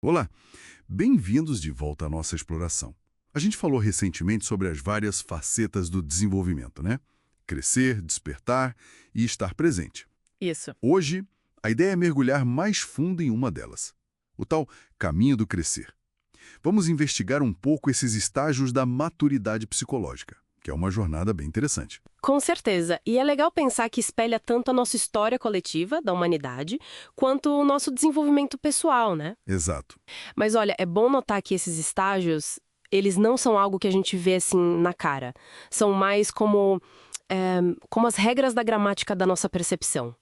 Olá, bem-vindos de volta à nossa exploração. A gente falou recentemente sobre as várias facetas do desenvolvimento, né? Crescer, despertar e estar presente. Isso. Hoje, a ideia é mergulhar mais fundo em uma delas, o tal caminho do crescer. Vamos investigar um pouco esses estágios da maturidade psicológica, que é uma jornada bem interessante. Com certeza. E é legal pensar que espelha tanto a nossa história coletiva, da humanidade, quanto o nosso desenvolvimento pessoal, né? Exato. Mas olha, é bom notar que esses estágios, eles não são algo que a gente vê assim na cara. São mais como as regras da gramática da nossa percepção.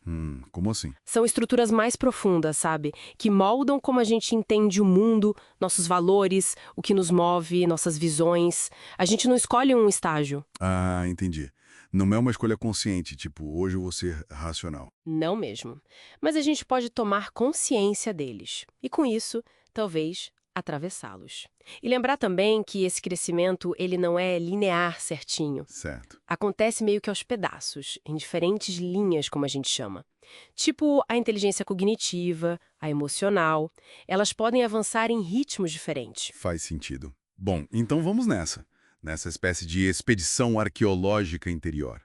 Como assim? São estruturas mais profundas, sabe? Que moldam como a gente entende o mundo, nossos valores, o que nos move, nossas visões. A gente não escolhe um estágio. Ah, entendi. Não é uma escolha consciente, tipo, hoje eu vou ser racional. Não mesmo. Mas a gente pode tomar consciência deles. E com isso, talvez, atravessá-los. E lembrar também que esse crescimento, ele não é linear certinho. Certo. Acontece meio que aos pedaços, em diferentes linhas, como a gente chama. Tipo a inteligência cognitiva, a emocional. Elas podem avançar em ritmos diferentes. Faz sentido. Bom, então vamos nessa espécie de expedição arqueológica interior.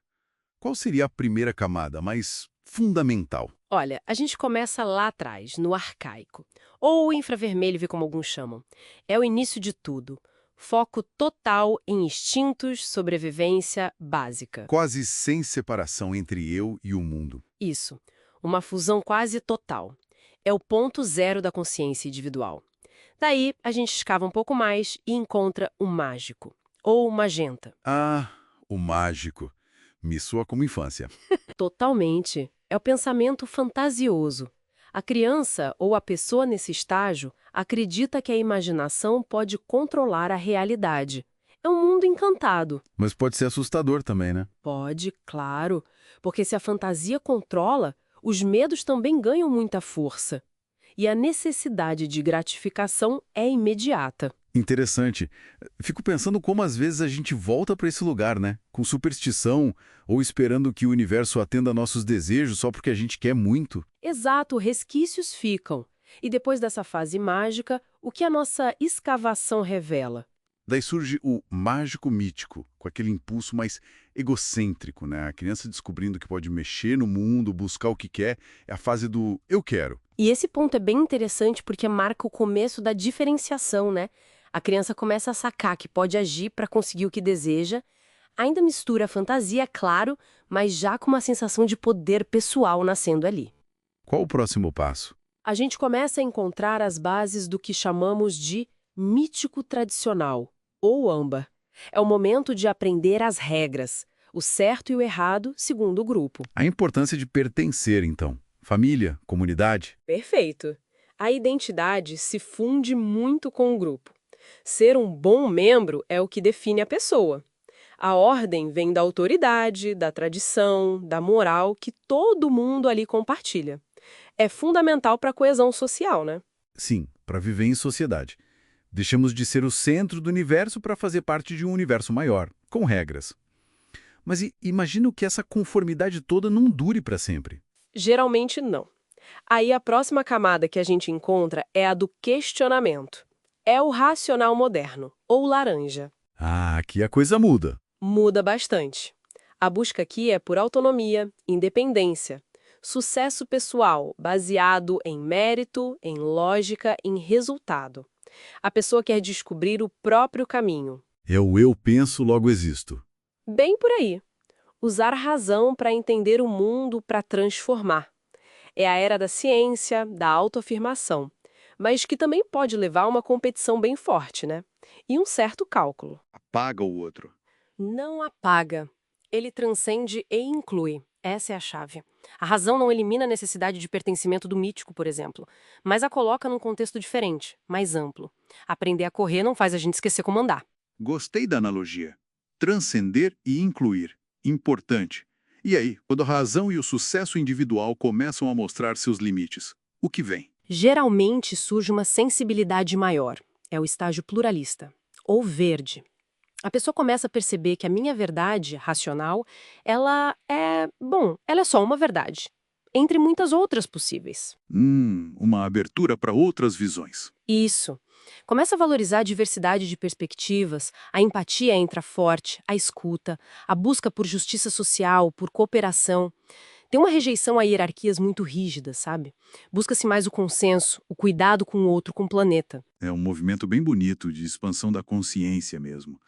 Qual seria a primeira camada mais fundamental? Olha, a gente começa lá atrás, no arcaico, ou infravermelho, como alguns chamam. É o início de tudo. Foco total em instintos, sobrevivência básica. Quase sem separação entre eu e o mundo. Isso. Uma fusão quase total. É o ponto zero da consciência individual. Daí, a gente escava um pouco mais e encontra o mágico, ou magenta. Ah, o mágico. Me soa como infância. Totalmente. É o pensamento fantasioso. A criança ou a pessoa nesse estágio acredita que a imaginação pode controlar a realidade. É um mundo encantado. Mas pode ser assustador também, né? Pode, claro, porque se a fantasia controla, os medos também ganham muita força. E a necessidade de gratificação é imediata. Interessante. Fico pensando como às vezes a gente volta para esse lugar, né? Com superstição ou esperando que o universo atenda a nossos desejos só porque a gente quer muito. Exato, resquícios ficam. E depois dessa fase mágica, o que a nossa escavação revela? Daí surge o mágico mítico, com aquele impulso mais egocêntrico, né? A criança descobrindo que pode mexer no mundo, buscar o que quer, é a fase do eu quero. E esse ponto é bem interessante porque marca o começo da diferenciação, né? A criança começa a sacar que pode agir para conseguir o que deseja, ainda mistura a fantasia, claro, mas já com uma sensação de poder pessoal nascendo ali. Qual o próximo passo? A gente começa a encontrar as bases do que chamamos de mítico tradicional, ou AMBA. É o momento de aprender as regras, o certo e o errado segundo o grupo. A importância de pertencer, então. Família, comunidade. Perfeito. A identidade se funde muito com o grupo. Ser um bom membro é o que define a pessoa. A ordem vem da autoridade, da tradição, da moral que todo mundo ali compartilha. É fundamental para a coesão social, né? Sim, para viver em sociedade. Deixamos de ser o centro do universo para fazer parte de um universo maior, com regras. Mas imagino que essa conformidade toda não dure para sempre. Geralmente não. Aí a próxima camada que a gente encontra é a do questionamento. É o racional moderno, ou laranja. Ah, aqui a coisa muda. Muda bastante. A busca aqui é por autonomia, independência, sucesso pessoal baseado em mérito, em lógica, em resultado. A pessoa quer descobrir o próprio caminho. É o eu penso, logo existo. Bem por aí. Usar a razão para entender o mundo, para transformar. É a era da ciência, da autoafirmação, mas que também pode levar a uma competição bem forte, né? E um certo cálculo. Apaga o outro. Não apaga. Ele transcende e inclui. Essa é a chave. A razão não elimina a necessidade de pertencimento do mítico, por exemplo, mas a coloca num contexto diferente, mais amplo. Aprender a correr não faz a gente esquecer como andar. Gostei da analogia. Transcender e incluir. Importante. E aí, quando a razão e o sucesso individual começam a mostrar seus limites, o que vem? Geralmente surge uma sensibilidade maior. É o estágio pluralista, ou verde. A pessoa começa a perceber que a minha verdade racional, ela é só uma verdade. entre muitas outras possíveis. Uma abertura para outras visões. Isso. Começa a valorizar a diversidade de perspectivas, a empatia entra forte, a escuta, a busca por justiça social, por cooperação. Tem uma rejeição a hierarquias muito rígidas, sabe? Busca-se mais o consenso, o cuidado com o outro, com o planeta. É um movimento bem bonito de expansão da consciência mesmo.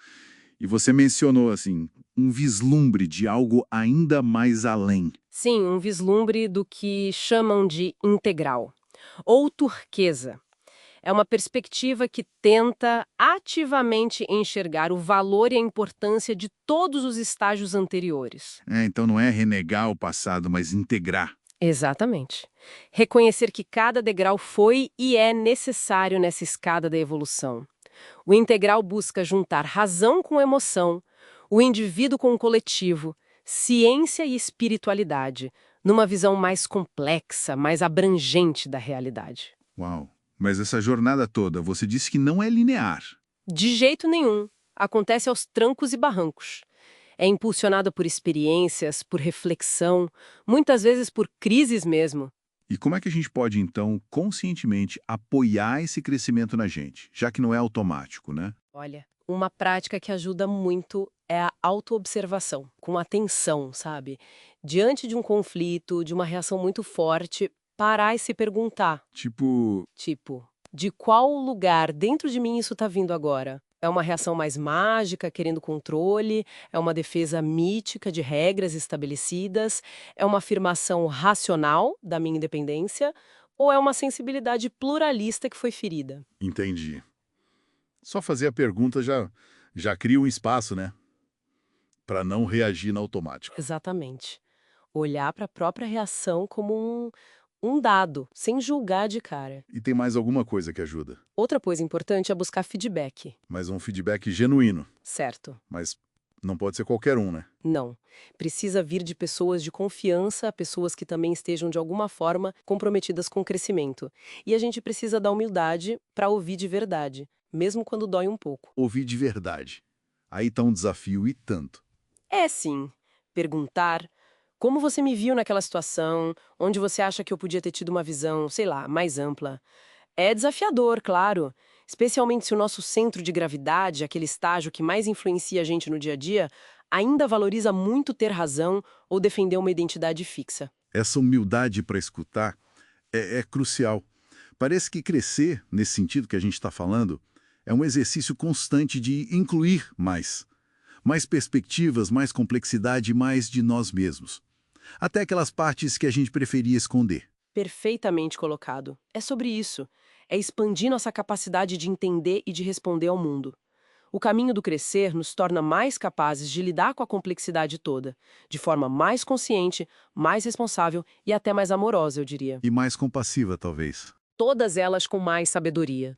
E você mencionou, assim, um vislumbre de algo ainda mais além. Sim, um vislumbre do que chamam de integral. Ou turquesa. É uma perspectiva que tenta ativamente enxergar o valor e a importância de todos os estágios anteriores. Então não é renegar o passado, mas integrar. Exatamente. Reconhecer que cada degrau foi e é necessário nessa escada da evolução. O integral busca juntar razão com emoção, o indivíduo com o coletivo, ciência e espiritualidade, numa visão mais complexa, mais abrangente da realidade. Uau! Mas essa jornada toda, você disse que não é linear. De jeito nenhum. Acontece aos trancos e barrancos. É impulsionada por experiências, por reflexão, muitas vezes por crises mesmo. E como é que a gente pode, então, conscientemente apoiar esse crescimento na gente, já que não é automático, né? Olha, uma prática que ajuda muito é a autoobservação, com atenção, sabe? Diante de um conflito, de uma reação muito forte, parar e se perguntar. Tipo, De qual lugar dentro de mim isso está vindo agora? É uma reação mais mágica, querendo controle? É uma defesa mítica de regras estabelecidas? É uma afirmação racional da minha independência? Ou é uma sensibilidade pluralista que foi ferida? entendi. Só fazer a pergunta já cria um espaço, né? Para não reagir no automático. Exatamente. Olhar para a própria reação como um dado, sem julgar de cara. E tem mais alguma coisa que ajuda. Outra coisa importante é buscar feedback. Mas um feedback genuíno. Certo. Mas não pode ser qualquer um, né? Não. Precisa vir de pessoas de confiança, pessoas que também estejam de alguma forma comprometidas com o crescimento. E a gente precisa da humildade para ouvir de verdade, mesmo quando dói um pouco. Ouvir de verdade. Aí tá um desafio e tanto. É sim. Perguntar como você me viu naquela situação, onde você acha que eu podia ter tido uma visão, sei lá, mais ampla. É desafiador, claro, especialmente se o nosso centro de gravidade, aquele estágio que mais influencia a gente no dia a dia, ainda valoriza muito ter razão ou defender uma identidade fixa. Essa humildade para escutar é crucial. Parece que crescer, nesse sentido que a gente está falando, é um exercício constante de incluir mais. Mais perspectivas, mais complexidade, mais de nós mesmos. Até aquelas partes que a gente preferia esconder. Perfeitamente colocado. É sobre isso. É expandir nossa capacidade de entender e de responder ao mundo. O caminho do crescer nos torna mais capazes de lidar com a complexidade toda, de forma mais consciente, mais responsável e até mais amorosa, eu diria. E mais compassiva, talvez. Todas elas com mais sabedoria.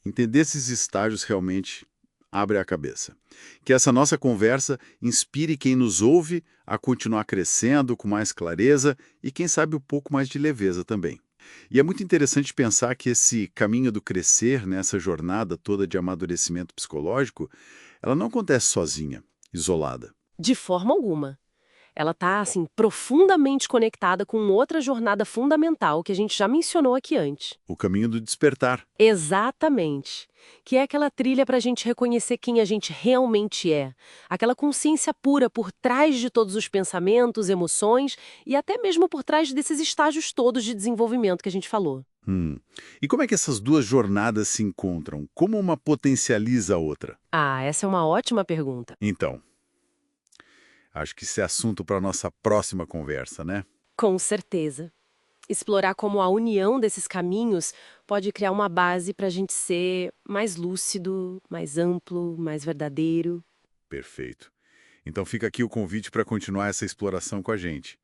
Entender esses estágios realmente abre a cabeça. Que essa nossa conversa inspire quem nos ouve a continuar crescendo com mais clareza e, quem sabe, um pouco mais de leveza também. E é muito interessante pensar que esse caminho do crescer, nessa jornada toda de amadurecimento psicológico, ela não acontece sozinha, isolada. De forma alguma. Ela está, assim, profundamente conectada com outra jornada fundamental que a gente já mencionou aqui antes. O caminho do despertar. Exatamente. Que é aquela trilha para a gente reconhecer quem a gente realmente é. Aquela consciência pura por trás de todos os pensamentos, emoções e até mesmo por trás desses estágios todos de desenvolvimento que a gente falou. E como é que essas duas jornadas se encontram? Como uma potencializa a outra? Ah, essa é uma ótima pergunta. Então, acho que isso é assunto para a nossa próxima conversa, né? Com certeza. Explorar como a união desses caminhos pode criar uma base para a gente ser mais lúcido, mais amplo, mais verdadeiro. Perfeito. Então fica aqui o convite para continuar essa exploração com a gente.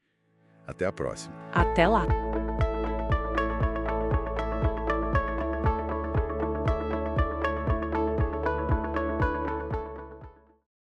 Até a próxima. Até lá!